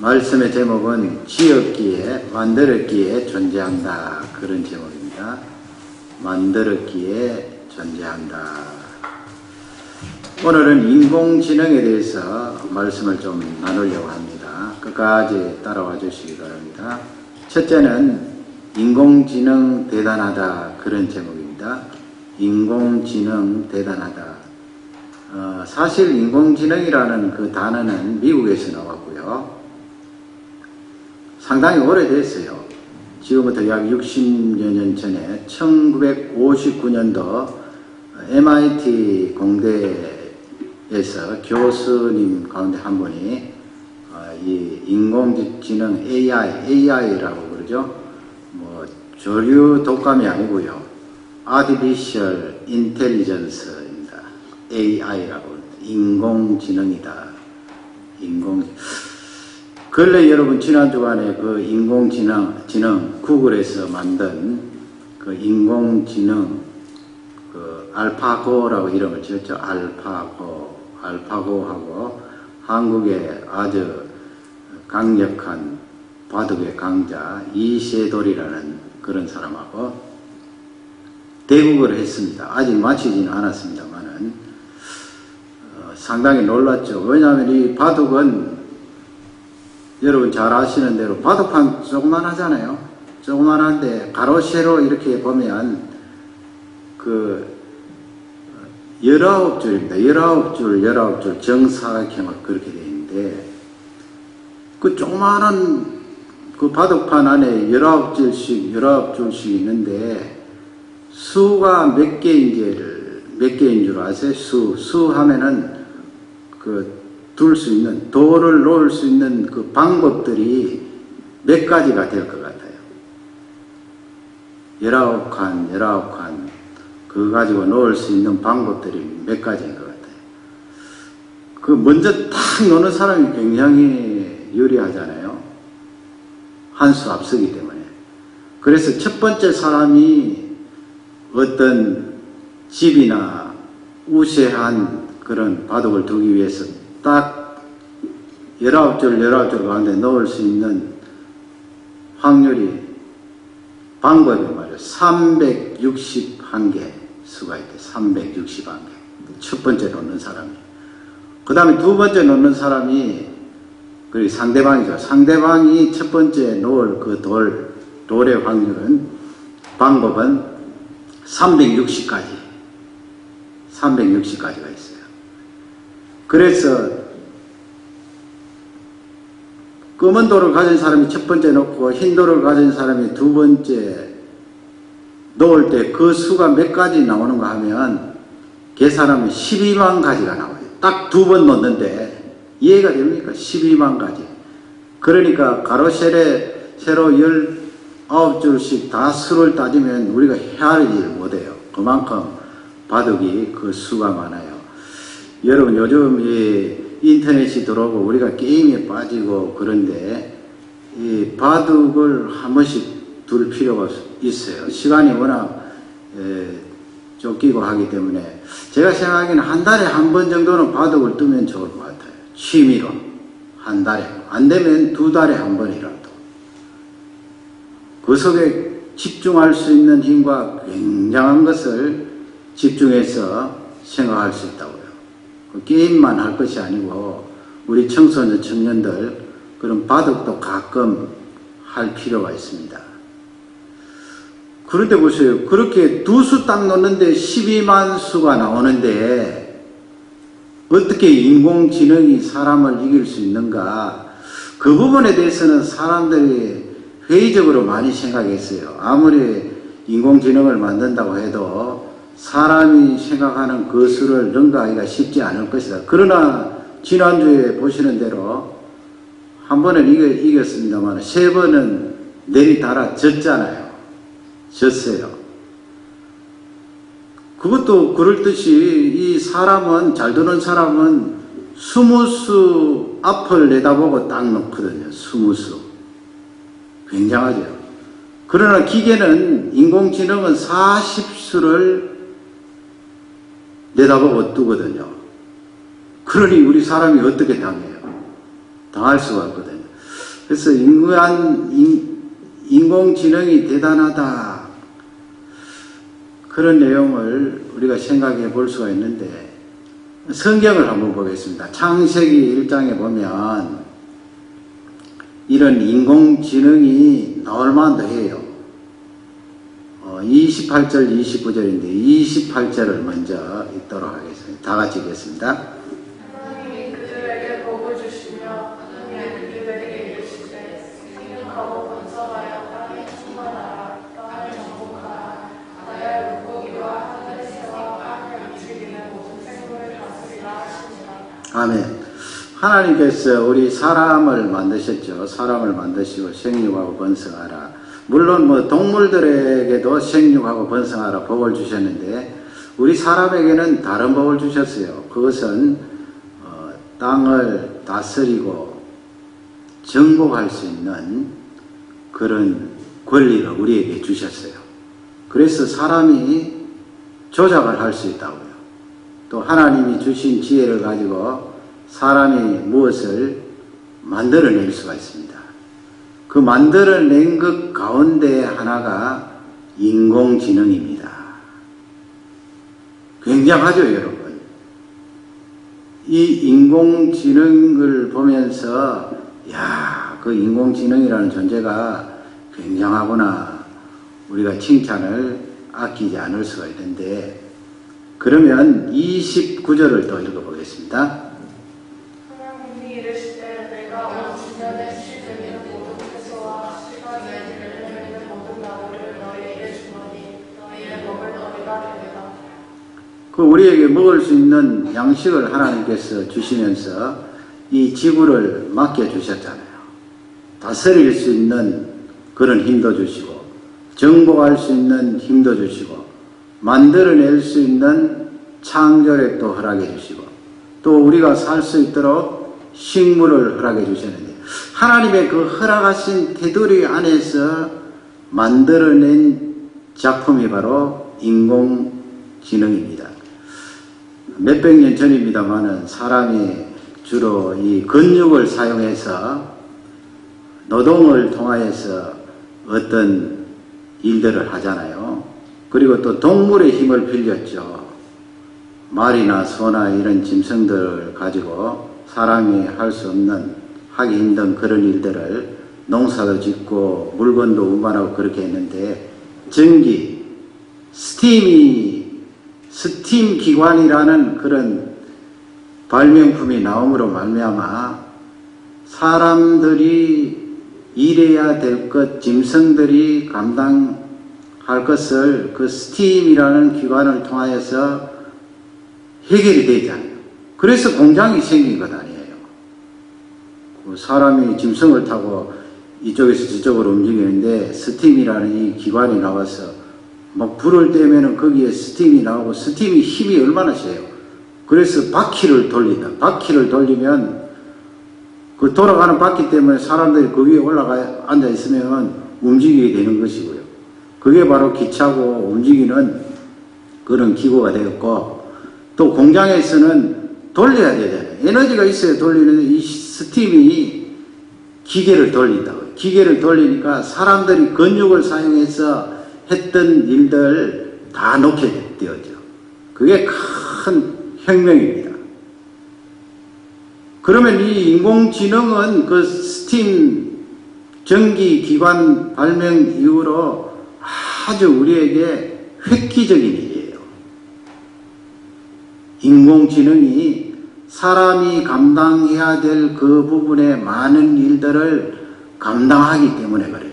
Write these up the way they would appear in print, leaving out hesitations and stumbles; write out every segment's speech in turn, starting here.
말씀의 제목은 지었기에 만들었기에 존재한다, 그런 제목입니다. 만들었기에 존재한다. 오늘은 인공지능에 대해서 말씀을 좀 나누려고 합니다. 끝까지 따라와 주시기 바랍니다. 첫째는 인공지능 대단하다, 그런 제목입니다. 인공지능 대단하다. 사실 인공지능이라는 그 단어는 미국에서 나왔고요. 상당히 오래됐어요. 지금부터 약 60여 년 전에 1959년도 MIT 공대에서 교수님 가운데 한 분이 이 인공지능 AI라고 그러죠. 뭐 조류 독감이 아니고요. Artificial Intelligence입니다. AI라고 인공지능이다. 근래 여러분 지난 주간에 그 인공지능 구글에서 만든 그 인공지능 그 알파고라고 이름을 지었죠. 알파고하고 한국의 아주 강력한 바둑의 강자 이세돌이라는 그런 사람하고 대국을 했습니다. 아직 마치지는 않았습니다만은 상당히 놀랐죠. 왜냐하면 이 바둑은 여러분 잘 아시는 대로 바둑판 조그만하잖아요. 조그만한데 가로 세로 이렇게 보면 그 19줄입니다. 19줄 정사각형으로 그렇게 되어 있는데 그 조그만한 그 바둑판 안에 19줄씩 있는데 수가 몇 개인 줄 아세요? 수 하면은 그 둘 수 있는, 돌을 놓을 수 있는 그 방법들이 몇 가지가 될 것 같아요. 19칸, 그거 가지고 놓을 수 있는 방법들이 몇 가지인 것 같아요. 그 먼저 탁 놓는 사람이 굉장히 유리하잖아요. 한 수 앞서기 때문에. 그래서 첫 번째 사람이 어떤 집이나 우세한 그런 바둑을 두기 위해서 딱 19줄 가운데 넣을 수 있는 확률이 방법이 말이에요. 361개 수가 있대. 361개. 첫 번째 놓는 사람이. 그 다음에 두 번째 놓는 사람이 그리고 상대방이죠. 상대방이 첫 번째 놓을 그 돌의 확률은 방법은 360가지가 있어요. 그래서 검은 돌을 가진 사람이 첫 번째 놓고 흰 돌을 가진 사람이 두 번째 놓을 때 그 수가 몇 가지 나오는가 하면 계산하면 12만 가지가 나와요. 딱 두 번 놓는데 이해가 됩니까? 12만 가지. 그러니까 가로 세로 19줄씩 다 수를 따지면 우리가 헤아리지 못해요. 그만큼 바둑이 그 수가 많아요. 여러분 요즘 이 인터넷이 들어오고 우리가 게임에 빠지고 그런데 이 바둑을 한 번씩 둘 필요가 있어요. 시간이 워낙 쫓기고 하기 때문에 제가 생각하기에는 한 달에 한 번 정도는 바둑을 두면 좋을 것 같아요. 취미로 한 달에, 안 되면 두 달에 한 번이라도 그 속에 집중할 수 있는 힘과 굉장한 것을 집중해서 생각할 수 있다고요. 그 게임만 할 것이 아니고 우리 청소년 청년들 그런 바둑도 가끔 할 필요가 있습니다. 그런데 보세요. 그렇게 두 수 딱 놓는데 12만 수가 나오는데 어떻게 인공지능이 사람을 이길 수 있는가? 그 부분에 대해서는 사람들이 회의적으로 많이 생각했어요. 아무리 인공지능을 만든다고 해도 사람이 생각하는 그 수를 능가하기가 쉽지 않을 것이다. 그러나 지난주에 보시는 대로 한 번은 이겼습니다만 세 번은 내리달아 졌잖아요. 졌어요. 그것도 그럴듯이 이 사람은, 잘 두는 사람은 20수 앞을 내다보고 딱 놓거든요. 20수. 굉장하죠. 그러나 기계는, 인공지능은 40수를 내다보고 두거든요. 그러니 우리 사람이 어떻게 당해요? 당할 수가 없거든요. 그래서 인공지능이 대단하다. 그런 내용을 우리가 생각해 볼 수가 있는데, 성경을 한번 보겠습니다. 창세기 1장에 보면 이런 인공지능이 나올 만도 해요. 28절, 29절인데 28절을 먼저 읽도록 하겠습니다. 다 같이 읽겠습니다. 하나님이 그들에게 복을 주시며 하나님이 그들에게 이르시되 생육하고 번성하여 땅에 충만하라. 땅을 정복하라. 바다의 물고기와 하늘의 새와 땅에 움직이는 모든 생물을 다스리라 하시니라. 아멘. 하나님께서 우리 사람을 만드셨죠. 사람을 만드시고 생육하고 번성하라. 물론 동물들에게도 생육하고 번성하라 복을 주셨는데, 우리 사람에게는 다른 복을 주셨어요. 그것은 땅을 다스리고 정복할 수 있는 그런 권리를 우리에게 주셨어요. 그래서 사람이 조작을 할 수 있다고요. 또 하나님이 주신 지혜를 가지고 사람이 무엇을 만들어낼 수가 있습니다. 그 만들어낸 것 가운데 하나가 인공지능입니다. 굉장하죠, 여러분? 이 인공지능을 보면서, 야, 그 인공지능이라는 존재가 굉장하구나. 우리가 칭찬을 아끼지 않을 수가 있는데, 그러면 29절을 또 읽어보겠습니다. 하나님이 이르시되 내가 온 주변에 씨들이는 모든 채소와 씨가 열매맺는 모든 나무를 너희에게 주노니 너희의 먹을 너희가 되리라. 그 우리에게 먹을 수 있는 양식을 하나님께서 주시면서 이 지구를 맡겨주셨잖아요. 다스릴 수 있는 그런 힘도 주시고, 정복할 수 있는 힘도 주시고, 만들어낼 수 있는 창조력도 허락해 주시고, 또 우리가 살 수 있도록 식물을 허락해 주셨는데, 하나님의 그 허락하신 테두리 안에서 만들어낸 작품이 바로 인공지능입니다. 몇백 년 전입니다만은 사람이 주로 이 근육을 사용해서 노동을 통하여서 어떤 일들을 하잖아요. 그리고 또 동물의 힘을 빌렸죠. 말이나 소나 이런 짐승들을 가지고 사람이 할 수 없는, 하기 힘든 그런 일들을 농사도 짓고 물건도 운반하고 그렇게 했는데, 전기, 스팀 기관이라는 그런 발명품이 나옴으로 말미암아 사람들이 일해야 될 것, 짐승들이 감당할 것을 그 스팀이라는 기관을 통하여서 해결이 되잖아요. 그래서 공장이 생긴 것 아니에요. 그 사람이 짐승을 타고 이쪽에서 저쪽으로 움직이는데 스팀이라는 이 기관이 나와서 막 불을 떼면은 거기에 스팀이 나오고, 스팀이 힘이 얼마나 세요. 그래서 바퀴를 돌린다. 바퀴를 돌리면 그 돌아가는 바퀴 때문에 사람들이 거기에 올라가 앉아 있으면 움직이게 되는 것이고요. 그게 바로 기차고 움직이는 그런 기구가 되었고, 또 공장에서는 돌려야 되잖아요. 에너지가 있어야 돌리는데 이 스팀이 기계를 돌린다고요. 기계를 돌리니까 사람들이 근육을 사용해서 했던 일들 다 놓게 되었죠. 그게 큰 혁명입니다. 그러면 이 인공지능은 그 스팀 전기 기관 발명 이후로 아주 우리에게 획기적인 일이에요. 인공지능이 사람이 감당해야 될 그 부분의 많은 일들을 감당하기 때문에 그래요.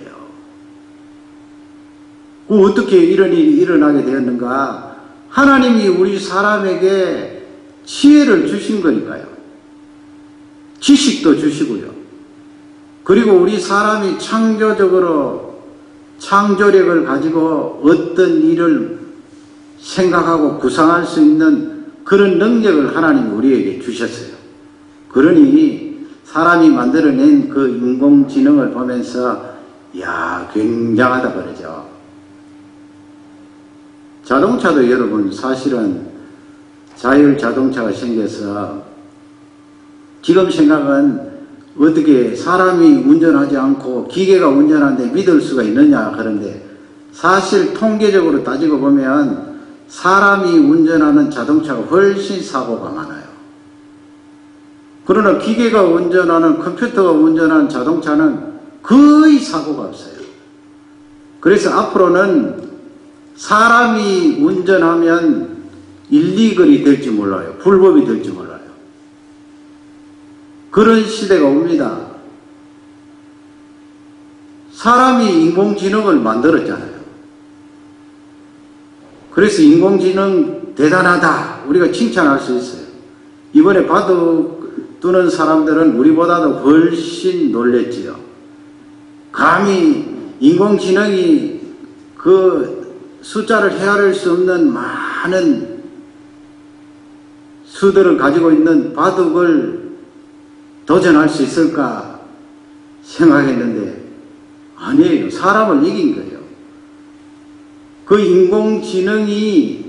어떻게 이런 일이 일어나게 되었는가? 하나님이 우리 사람에게 지혜를 주신 거니까요. 지식도 주시고요. 그리고 우리 사람이 창조적으로 창조력을 가지고 어떤 일을 생각하고 구상할 수 있는 그런 능력을 하나님이 우리에게 주셨어요. 그러니 사람이 만들어낸 그 인공지능을 보면서 야, 굉장하다 그러죠. 자동차도 여러분 사실은 자율 자동차가 생겨서 지금 생각은 어떻게 사람이 운전하지 않고 기계가 운전하는데 믿을 수가 있느냐 그런데 사실 통계적으로 따지고 보면 사람이 운전하는 자동차가 훨씬 사고가 많아요. 그러나 기계가 운전하는 컴퓨터가 운전하는 자동차는 거의 사고가 없어요. 그래서 앞으로는 사람이 운전하면 일리걸이 될지 몰라요. 불법이 될지 몰라요. 그런 시대가 옵니다. 사람이 인공지능을 만들었잖아요. 그래서 인공지능 대단하다. 우리가 칭찬할 수 있어요. 이번에 바둑 두는 사람들은 우리보다도 훨씬 놀랬지요. 감히 인공지능이 그 숫자를 헤아릴 수 없는 많은 수들을 가지고 있는 바둑을 도전할 수 있을까 생각했는데 아니에요. 사람을 이긴 거예요. 그 인공지능이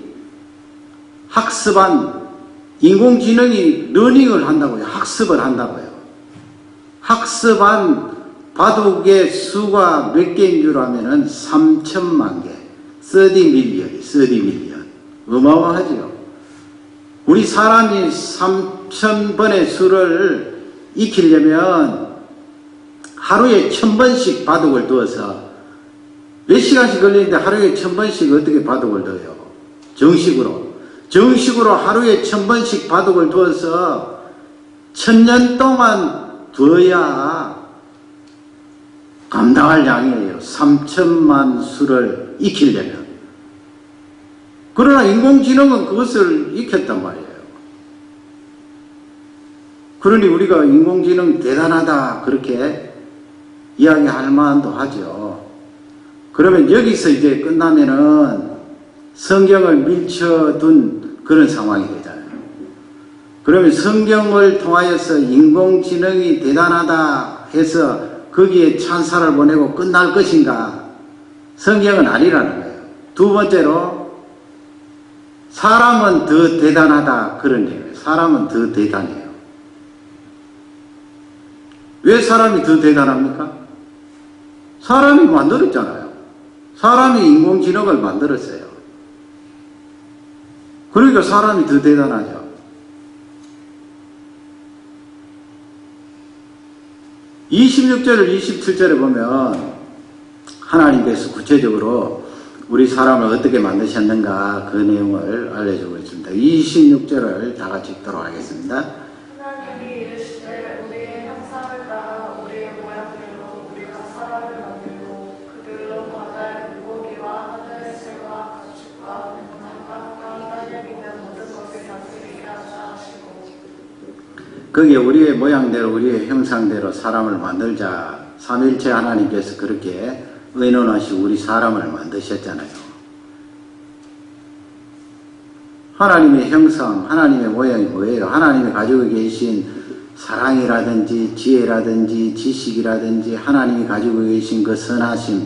인공지능이 러닝을 한다고요. 학습을 한다고요. 학습한 바둑의 수가 몇 개인 줄 아면은 3천만 개. 30밀리언. 어마어마하죠. 우리 사람이 3,000번의 수를 익히려면 하루에 1,000번씩 바둑을 두어서 몇 시간씩 걸리는데 하루에 1,000번씩 어떻게 바둑을 둬요? 정식으로 하루에 1,000번씩 바둑을 두어서 1,000년 동안 두어야 감당할 양이에요. 3천만 수를 익히려면. 그러나 인공지능은 그것을 익혔단 말이에요. 그러니 우리가 인공지능 대단하다 그렇게 이야기할 만도 하죠. 그러면 여기서 이제 끝나면은 성경을 밀쳐둔 그런 상황이 되잖아요. 그러면 성경을 통하여서 인공지능이 대단하다 해서 거기에 찬사를 보내고 끝날 것인가? 성경은 아니라는 거예요. 두 번째로 사람은 더 대단하다 그런 얘기예요. 사람은 더 대단해요. 왜 사람이 더 대단합니까? 사람이 만들었잖아요. 사람이 인공지능을 만들었어요. 그러니까 사람이 더 대단하죠. (26절) 27절에 보면 하나님께서 구체적으로 우리 사람을 어떻게 만드셨는가 그 내용을 알려주고 있습니다. 26절을 다 같이 읽도록 하겠습니다. 하나님이 이르시되 우리의 형상을 따라 우리의 모양대로 우리가 사람을 만들고 그들로 바다의 물고기와 하늘의 새와 가축과 각각 땅에 있는 모든 것을 다스리게 하자 하시고 거기에 우리의 모양대로 우리의 형상대로 사람을 만들자. 삼위일체 하나님께서 그렇게 의논하시고 우리 사람을 만드셨잖아요. 하나님의 형상, 하나님의 모양이 뭐예요? 하나님이 가지고 계신 사랑이라든지 지혜라든지 지식이라든지 하나님이 가지고 계신 그 선하심.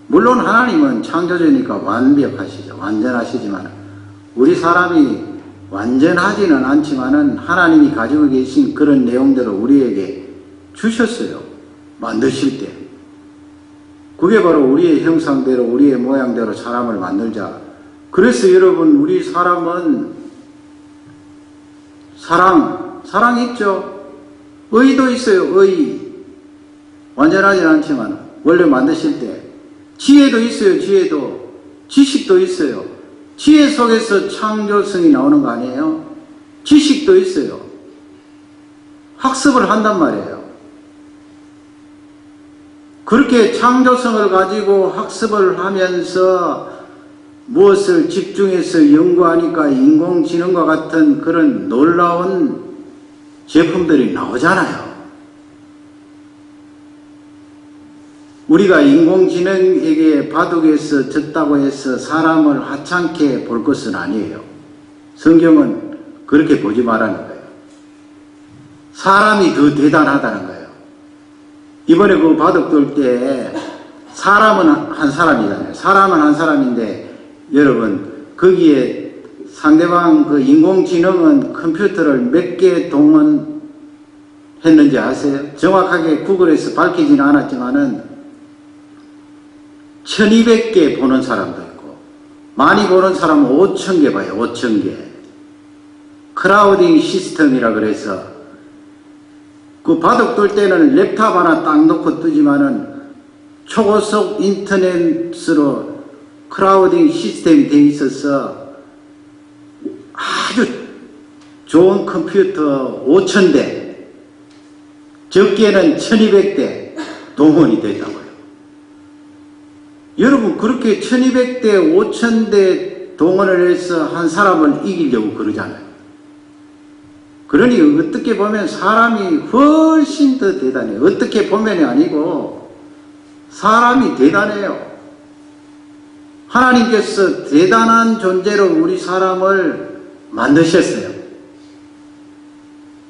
물론 하나님은 창조주니까 완벽하시죠. 완전하시지만 우리 사람이 완전하지는 않지만은 하나님이 가지고 계신 그런 내용들을 우리에게 주셨어요. 만드실 때. 그게 바로 우리의 형상대로 우리의 모양대로 사람을 만들자. 그래서 여러분 우리 사람은 사랑 있죠. 의도 있어요. 의. 완전하진 않지만 원래 만드실 때 지혜도 있어요. 지혜도. 지식도 있어요. 지혜 속에서 창조성이 나오는 거 아니에요? 지식도 있어요. 학습을 한단 말이에요. 그렇게 창조성을 가지고 학습을 하면서 무엇을 집중해서 연구하니까 인공지능과 같은 그런 놀라운 제품들이 나오잖아요. 우리가 인공지능에게 바둑에서 졌다고 해서 사람을 하찮게 볼 것은 아니에요. 성경은 그렇게 보지 말라는 거예요. 사람이 더 대단하다는 거예요. 이번에 그 바둑 둘 때 사람은 한 사람이잖아요. 사람은 한 사람인데 여러분 거기에 상대방 그 인공지능은 컴퓨터를 몇 개 동원해서 했는지 아세요? 정확하게 구글에서 밝히지는 않았지만은 1200개 보는 사람도 있고 많이 보는 사람은 5000개 봐요. 5000개. 크라우딩 시스템이라 그래서 그 바둑 둘 때는 랩탑 하나 딱 놓고 뜨지만은 초고속 인터넷으로 크라우딩 시스템이 돼 있어서 아주 좋은 컴퓨터 5000대, 적게는 1200대 동원이 됐다고요. 여러분, 그렇게 1200대, 5000대 동원을 해서 한 사람을 이기려고 그러잖아요. 그러니 어떻게 보면 사람이 훨씬 더 대단해요. 어떻게 보면이 아니고 사람이 대단해요. 하나님께서 대단한 존재로 우리 사람을 만드셨어요.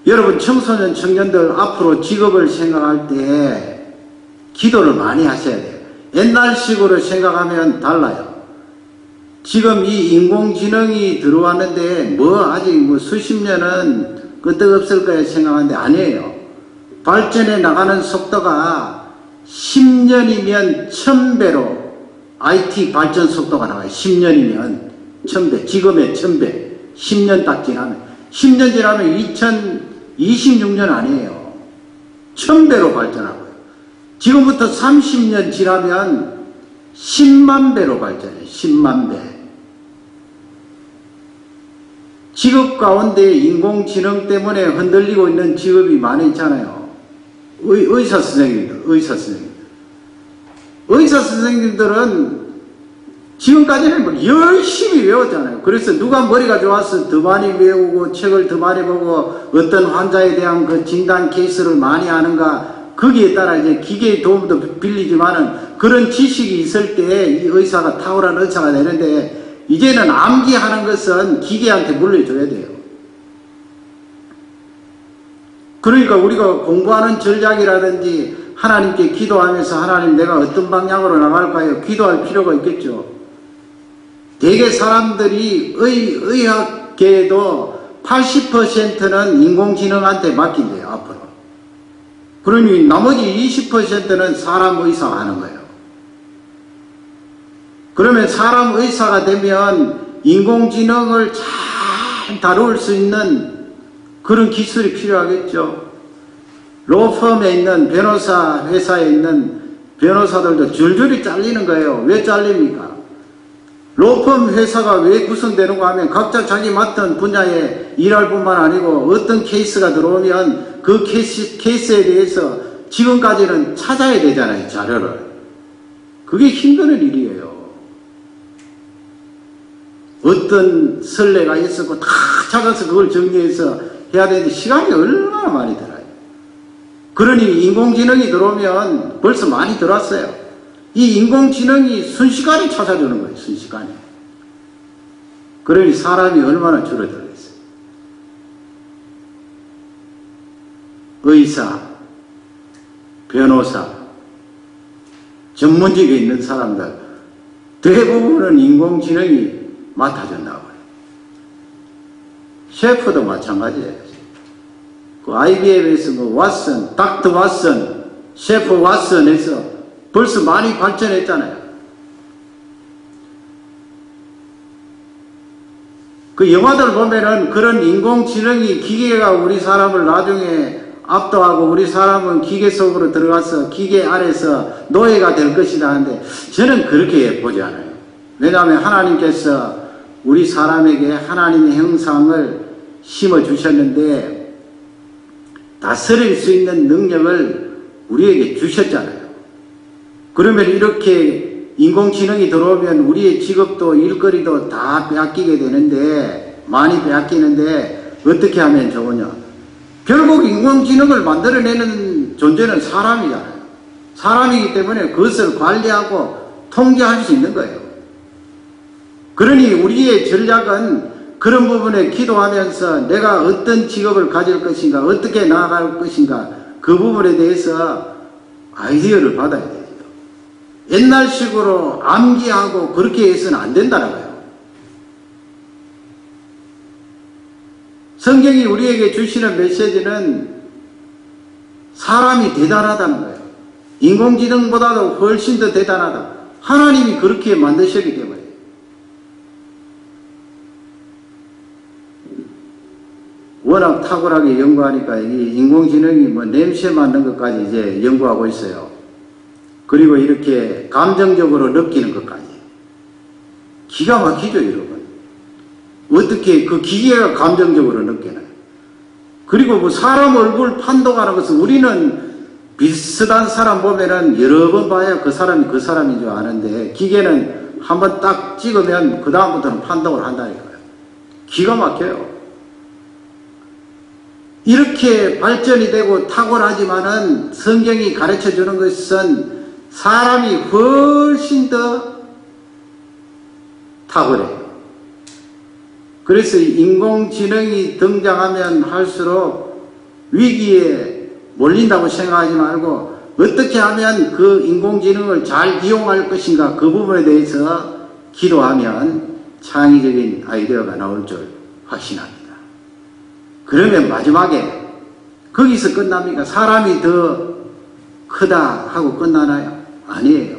여러분, 청소년, 청년들 앞으로 직업을 생각할 때 기도를 많이 하셔야 돼요. 옛날식으로 생각하면 달라요. 지금 이 인공지능이 들어왔는데 아직 수십 년은 끄떡없을 거야 생각하는데 아니에요. 발전해 나가는 속도가 10년이면 1000배로 IT 발전 속도가 나와요. 10년이면 1000배, 지금의 1000배. 10년 딱 지나면. 10년 지나면 2026년 아니에요. 1000배로 발전하고요. 지금부터 30년 지나면 10만 배로 발전해요. 10만 배. 직업 가운데 인공지능 때문에 흔들리고 있는 직업이 많이 있잖아요. 의사 선생님들, 의사 선생님들은 지금까지는 막 열심히 외웠잖아요. 그래서 누가 머리가 좋아서 더 많이 외우고 책을 더 많이 보고 어떤 환자에 대한 그 진단 케이스를 많이 아는가, 거기에 따라 이제 기계의 도움도 빌리지만은 그런 지식이 있을 때 이 의사가 탁월한 의사가 되는데, 이제는 암기하는 것은 기계한테 물려줘야 돼요. 그러니까 우리가 공부하는 전략이라든지 하나님께 기도하면서 하나님 내가 어떤 방향으로 나갈까요? 기도할 필요가 있겠죠. 대개 사람들이 의학계에도 80%는 인공지능한테 맡긴대요, 앞으로. 그러니 나머지 20%는 사람 의사가 하는 거예요. 그러면 사람 의사가 되면 인공지능을 잘 다룰 수 있는 그런 기술이 필요하겠죠. 로펌에 있는 변호사 회사에 있는 변호사들도 줄줄이 잘리는 거예요. 왜 잘립니까? 로펌 회사가 왜 구성되는가 하면 각자 자기 맡은 분야에 일할 뿐만 아니고 어떤 케이스가 들어오면 그 케이스에 대해서 지금까지는 찾아야 되잖아요, 자료를. 그게 힘든 일이에요. 어떤 선례가 있었고 다 찾아서 그걸 정리해서 해야 되는데 시간이 얼마나 많이 들어요. 그러니 인공지능이 들어오면 벌써 많이 들어왔어요. 이 인공지능이 순식간에 찾아주는 거예요. 순식간에. 그러니 사람이 얼마나 줄어들겠어요. 의사, 변호사, 전문직에 있는 사람들 대부분은 인공지능이 맡아준다고 해요. 셰프도 마찬가지예요. 그 IBM에서 왓슨, 닥터 왓슨, 셰프 왓슨에서 벌써 많이 발전했잖아요. 그 영화들 보면은 그런 인공지능이 기계가 우리 사람을 나중에 압도하고 우리 사람은 기계 속으로 들어가서 기계 아래서 노예가 될 것이다 하는데 저는 그렇게 보지 않아요. 왜냐하면 하나님께서 우리 사람에게 하나님의 형상을 심어주셨는데 다스릴 수 있는 능력을 우리에게 주셨잖아요. 그러면 이렇게 인공지능이 들어오면 우리의 직업도 일거리도 다 빼앗기게 되는데, 많이 빼앗기는데 어떻게 하면 좋으냐? 결국 인공지능을 만들어내는 존재는 사람이잖아요. 사람이기 때문에 그것을 관리하고 통제할 수 있는 거예요. 그러니 우리의 전략은 그런 부분에 기도하면서 내가 어떤 직업을 가질 것인가, 어떻게 나아갈 것인가, 그 부분에 대해서 아이디어를 받아야 되죠. 옛날식으로 암기하고 그렇게 해서는 안 된다는 거예요. 성경이 우리에게 주시는 메시지는 사람이 대단하다는 거예요. 인공지능보다도 훨씬 더 대단하다. 하나님이 그렇게 만드셨기 때문에. 워낙 탁월하게 연구하니까 이 인공지능이 뭐 냄새 맡는 것까지 이제 연구하고 있어요. 그리고 이렇게 감정적으로 느끼는 것까지. 기가 막히죠, 여러분. 어떻게 그 기계가 감정적으로 느끼나요? 그리고 뭐 사람 얼굴 판독하는 것은 우리는 비슷한 사람 보면은 여러 번 봐야 그 사람이 그 사람인 줄 아는데 기계는 한번 딱 찍으면 그 다음부터는 판독을 한다니까요. 기가 막혀요. 이렇게 발전이 되고 탁월하지만은 성경이 가르쳐 주는 것은 사람이 훨씬 더 탁월해요. 그래서 인공지능이 등장하면 할수록 위기에 몰린다고 생각하지 말고 어떻게 하면 그 인공지능을 잘 이용할 것인가 그 부분에 대해서 기도하면 창의적인 아이디어가 나올 줄 확신합니다. 그러면 마지막에 거기서 끝납니까? 사람이 더 크다 하고 끝나나요? 아니에요.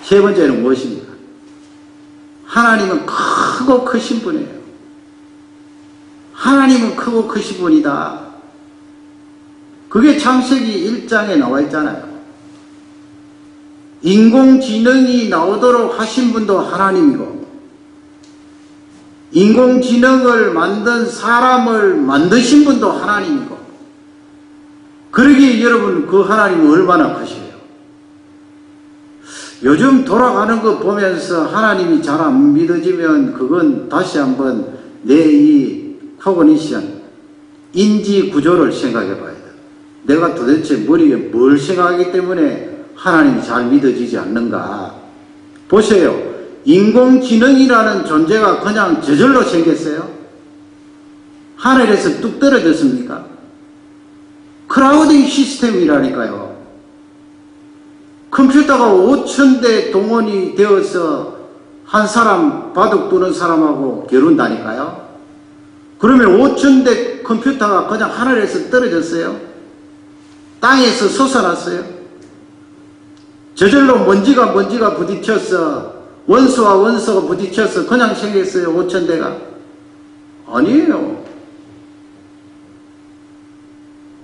세 번째는 무엇입니까? 하나님은 크고 크신 분이에요. 하나님은 크고 크신 분이다. 그게 창세기 1장에 나와 있잖아요. 인공지능이 나오도록 하신 분도 하나님이고 인공지능을 만든 사람을 만드신 분도 하나님이고 그러기에 여러분 그 하나님은 얼마나 크시요. 요즘 돌아가는 거 보면서 하나님이 잘 안 믿어지면 그건 다시 한번 내 이 코그니션, 인지 구조를 생각해 봐야 돼. 내가 도대체 머리에 뭘 생각하기 때문에 하나님이 잘 믿어지지 않는가. 보세요. 인공지능이라는 존재가 그냥 저절로 생겼어요? 하늘에서 뚝 떨어졌습니까? 크라우딩 시스템이라니까요. 컴퓨터가 5,000대 동원이 되어서 한 사람 바둑 두는 사람하고 겨룬다니까요. 그러면 5,000대 컴퓨터가 그냥 하늘에서 떨어졌어요? 땅에서 솟아났어요? 저절로 먼지가 부딪혀서 원수와 원수가 부딪혀서 그냥 생겼어요? 5,000대가? 아니에요.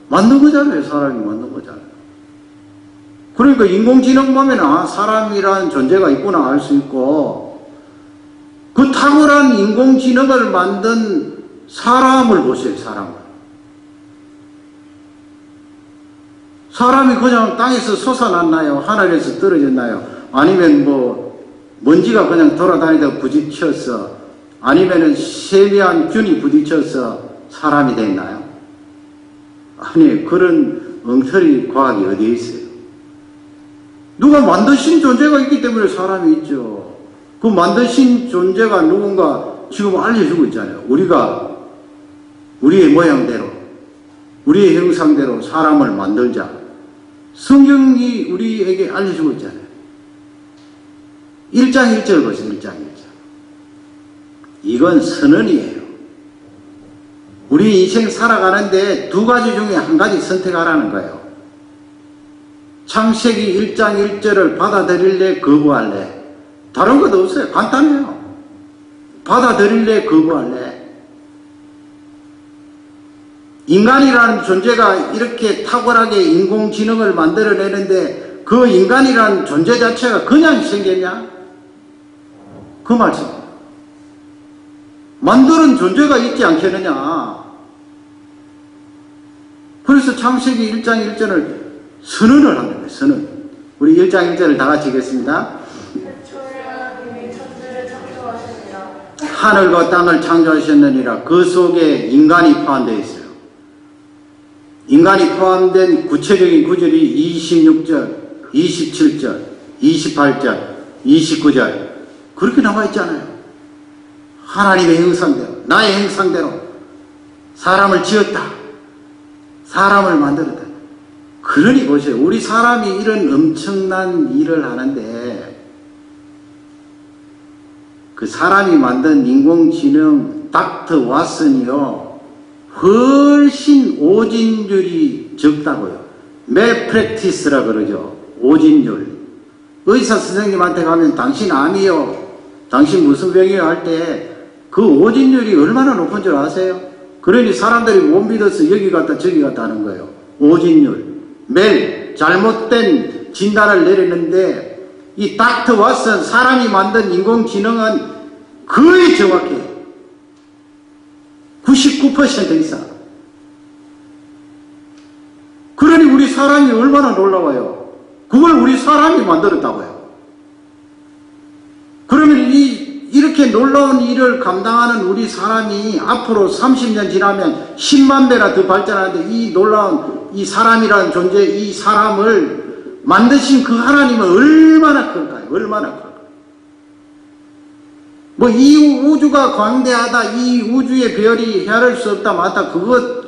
만든 거잖아요. 사람이 만든 거잖아요. 그러니까 인공지능 보면 아 사람이라는 존재가 있구나 알 수 있고 그 탁월한 인공지능을 만든 사람을 보세요. 사람이 그냥 땅에서 솟아났나요? 하늘에서 떨어졌나요? 아니면 뭐 먼지가 그냥 돌아다니다가 부딪혀서 아니면은 세미한 균이 부딪혀서 사람이 됐나요? 아니 그런 엉터리 과학이 어디에 있어요? 누가 만드신 존재가 있기 때문에 사람이 있죠. 그 만드신 존재가 누군가 지금 알려주고 있잖아요. 우리가 우리의 모양대로 우리의 형상대로 사람을 만들자. 성경이 우리에게 알려주고 있잖아요. 1장 1절 보세요. 1장 1절. 이건 선언이에요. 우리 인생 살아가는데 두 가지 중에 한 가지 선택하라는 거예요. 창세기 1장 1절을 받아들일래 거부할래? 다른 것도 없어요. 간단해요. 받아들일래 거부할래? 인간이라는 존재가 이렇게 탁월하게 인공지능을 만들어내는데 그 인간이라는 존재 자체가 그냥 생겼냐? 그 말씀입니다. 만드는 존재가 있지 않겠느냐? 그래서 창세기 1장 1절을 선언을 합니다. 선언. 우리 1장 1절을 다 같이 읽겠습니다. 태초에 하나님이 천지를 창조하시니라. 하늘과 땅을 창조하셨느니라. 그 속에 인간이 포함되어 있어요. 인간이 포함된 구체적인 구절이 26절, 27절, 28절, 29절 그렇게 나와 있잖아요. 하나님의 형상대로, 나의 형상대로 사람을 지었다. 사람을 만들었다. 그러니 보세요. 우리 사람이 이런 엄청난 일을 하는데 그 사람이 만든 인공지능 닥터 왓슨이요. 훨씬 오진율이 적다고요. 멜프랙티스라 그러죠. 오진율. 의사 선생님한테 가면 당신 암이요, 당신 무슨 병이요 할 때 그 오진율이 얼마나 높은 줄 아세요? 그러니 사람들이 못 믿어서 여기 갔다 저기 갔다 하는 거예요. 오진율. 멜, 잘못된 진단을 내리는데 이 닥터 왓슨, 사람이 만든 인공지능은 거의 정확해요. 99% 이상. 그러니 우리 사람이 얼마나 놀라워요. 그걸 우리 사람이 만들었다고요. 그러면 이렇게 놀라운 일을 감당하는 우리 사람이 앞으로 30년 지나면 10만 배나 더 발전하는데 이 놀라운 이 사람이라는 존재, 이 사람을 만드신 그 하나님은 얼마나 클까요? 얼마나 클까요? 뭐 이 우주가 광대하다, 이 우주의 별이 헤아릴 수 없다, 맞다, 그거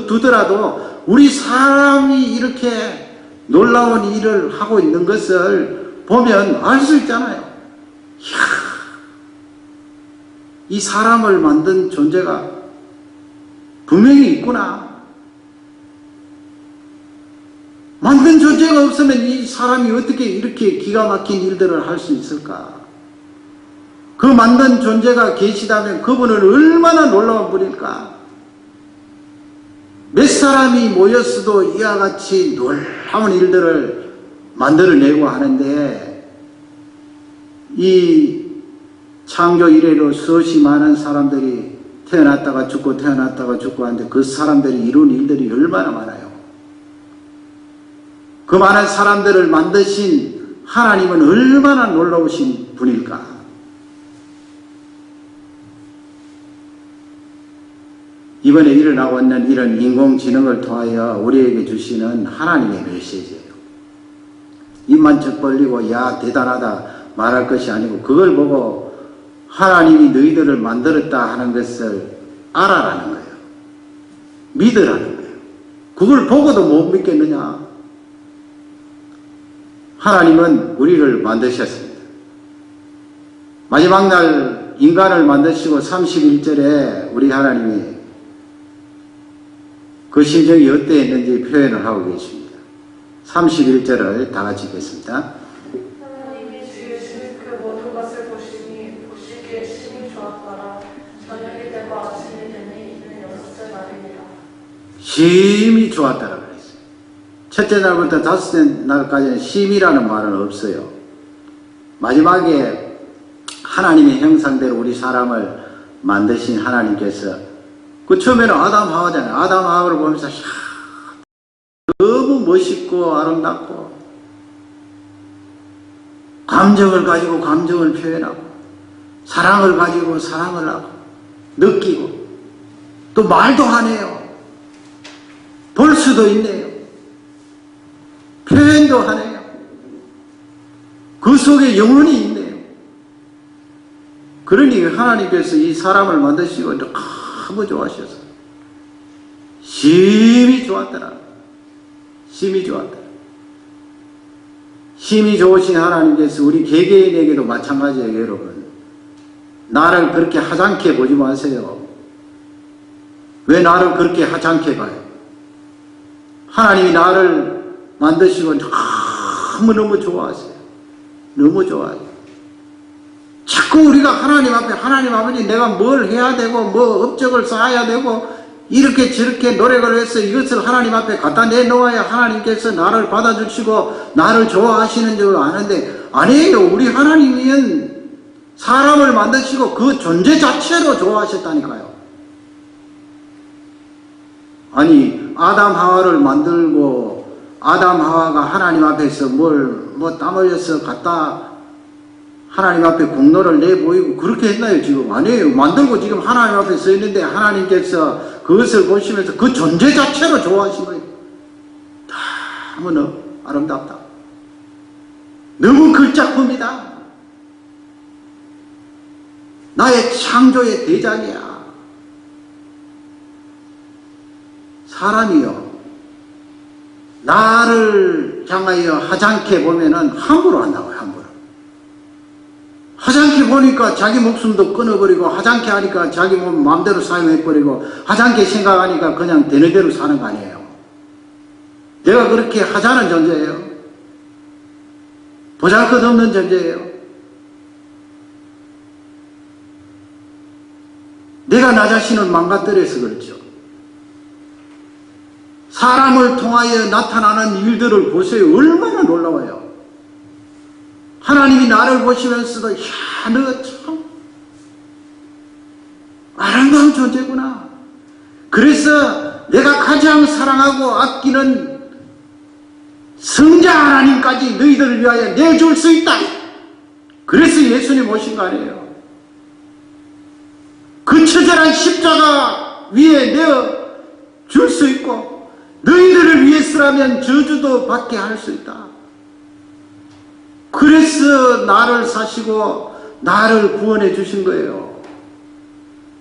두더라도 우리 사람이 이렇게 놀라운 일을 하고 있는 것을 보면 알 수 있잖아요. 이야, 이 사람을 만든 존재가 분명히 있구나. 만든 존재가 없으면 이 사람이 어떻게 이렇게 기가 막힌 일들을 할 수 있을까? 그 만든 존재가 계시다면 그분은 얼마나 놀라운 분일까? 몇 사람이 모였어도 이와 같이 놀라운 일들을 만들어내고 하는데 이 창조 이래로 수없이 많은 사람들이 태어났다가 죽고 태어났다가 죽고 하는데 그 사람들이 이룬 일들이 얼마나 많아요. 그 많은 사람들을 만드신 하나님은 얼마나 놀라우신 분일까? 이번에 일어나고 있는 이런 인공지능을 통하여 우리에게 주시는 하나님의 메시지예요. 입만 쩍 벌리고 야 대단하다 말할 것이 아니고 그걸 보고 하나님이 너희들을 만들었다 하는 것을 알아라는 거예요. 믿으라는 거예요. 그걸 보고도 못 믿겠느냐? 하나님은 우리를 만드셨습니다. 마지막 날 인간을 만드시고 31절에 우리 하나님이 그 심정이 어떠했는지 표현을 하고 계십니다. 31절을 다 같이 읽겠습니다. 하나님이 지으신 그 모든 것을 보시기에 심히 좋았더라. 저녁이 되고 아침이 되니 이는 여섯째 날이니라. 심히 좋았다라고 그랬어요. 첫째 날부터 다섯째 날까지는 심이라는 말은 없어요. 마지막에 하나님의 형상대로 우리 사람을 만드신 하나님께서 그 처음에는 아담 하와잖아요. 아담 하와를 보면서 너무 멋있고 아름답고 감정을 가지고 감정을 표현하고 사랑을 가지고 사랑을 하고 느끼고 또 말도 하네요. 볼 수도 있네요. 표현도 하네요. 그 속에 영혼이 있네요. 그러니 하나님께서 이 사람을 만드시고 너무 좋아하셔서 심히 좋았더라. 심히 좋았더라. 심히 좋으신 하나님께서 우리 개개인에게도 마찬가지예요. 여러분, 나를 그렇게 하찮게 보지 마세요. 왜 나를 그렇게 하찮게 봐요? 하나님이 나를 만드시고 너무너무 좋아하세요. 너무 좋아해요. 자꾸 우리가 하나님 앞에 하나님 아버지 내가 뭘 해야 되고 뭐 업적을 쌓아야 되고 이렇게 저렇게 노력을 해서 이것을 하나님 앞에 갖다 내놓아야 하나님께서 나를 받아주시고 나를 좋아하시는 줄 아는데 아니에요. 우리 하나님은 사람을 만드시고 그 존재 자체로 좋아하셨다니까요. 아니 아담 하와를 만들고 아담 하와가 하나님 앞에서 뭐 땀 흘려서 갖다 하나님 앞에 공로를 내보이고 그렇게 했나요 지금? 아니에요. 만들고 지금 하나님 앞에 서 있는데 하나님께서 그것을 보시면서 그 존재 자체로 좋아하신 거예요. 너무 아름답다. 너무 그 작품이다. 나의 창조의 대작이야. 사람이요. 나를 향하여 하찮게 보면은 함부로 한다고요. 하찮게 보니까 자기 목숨도 끊어버리고, 하찮게 하니까 자기 몸 마음대로 사용해버리고, 하찮게 생각하니까 그냥 되는 대로 사는 거 아니에요. 내가 그렇게 하찮은 존재예요. 보잘것없는 존재예요. 내가 나 자신을 망가뜨려서 그렇죠. 사람을 통하여 나타나는 일들을 보세요. 얼마나 놀라워요. 하나님이 나를 보시면서도 야, 너 참 아름다운 존재구나. 그래서 내가 가장 사랑하고 아끼는 성자 하나님까지 너희들을 위하여 내줄 수 있다. 그래서 예수님 오신 거 아니에요. 그 처절한 십자가 위에 내어 줄 수 있고, 너희들을 위해서라면 저주도 받게 할 수 있다. 그래서 나를 사시고 나를 구원해 주신 거예요.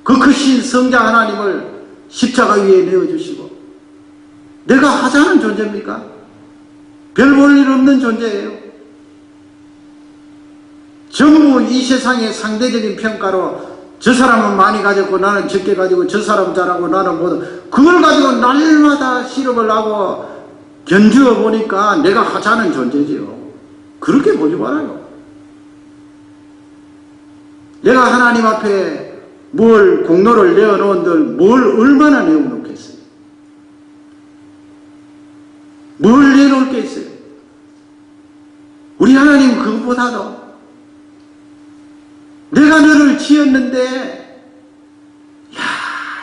그 크신 성자 하나님을 십자가 위에 내어주시고. 내가 하찮은 존재입니까? 별 볼 일 없는 존재예요. 전부 이 세상의 상대적인 평가로 저 사람은 많이 가졌고 나는 적게 가지고, 저 사람 잘하고 나는 못, 그걸 가지고 날마다 실험을 하고 견주어 보니까 내가 하찮은 존재지요. 그렇게 보지 말아요. 내가 하나님 앞에 뭘 공로를 내어놓은들 뭘 얼마나 내어놓겠어요? 뭘 내놓을 게 있어요? 우리 하나님 그것보다도 내가 너를 지었는데, 야,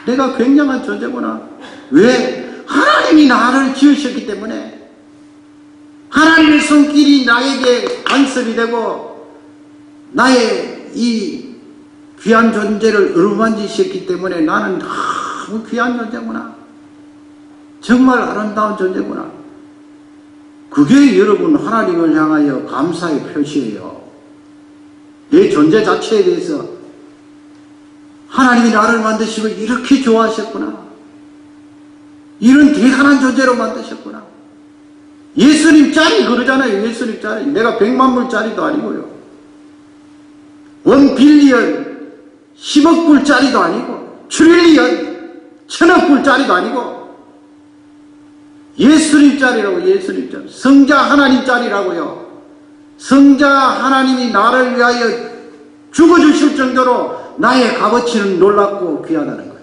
내가 굉장한 존재구나. 왜? 하나님이 나를 지으셨기 때문에. 하나님의 손길이 나에게 간섭이 되고 나의 이 귀한 존재를 어루만지셨기 때문에 나는 너무 귀한 존재구나. 정말 아름다운 존재구나. 그게 여러분 하나님을 향하여 감사의 표시예요. 내 존재 자체에 대해서 하나님이 나를 만드시고 이렇게 좋아하셨구나. 이런 대단한 존재로 만드셨구나. 예수님 짤이 그러잖아요. 예수님 짤이. 내가 100만 불짜리도 아니고요. 1빌리언 10억 불짜리도 아니고, 트릴리언 1000억 불짜리도 아니고, 예수님 짤이라고. 예수님 짤. 성자 하나님 짤이라고요. 성자 하나님이 나를 위하여 죽어주실 정도로 나의 값어치는 놀랍고 귀하다는 거예요.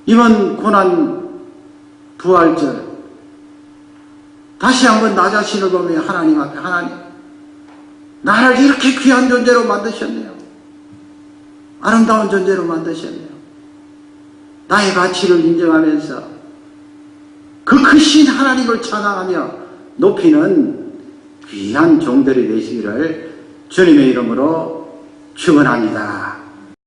이번 고난 부활절 다시 한번 나 자신을 보며 하나님 앞에, 하나님 나를 이렇게 귀한 존재로 만드셨네요. 아름다운 존재로 만드셨네요. 나의 가치를 인정하면서 그 크신 하나님을 찬양하며 높이는 귀한 종들이 되시기를 주님의 이름으로 축원합니다.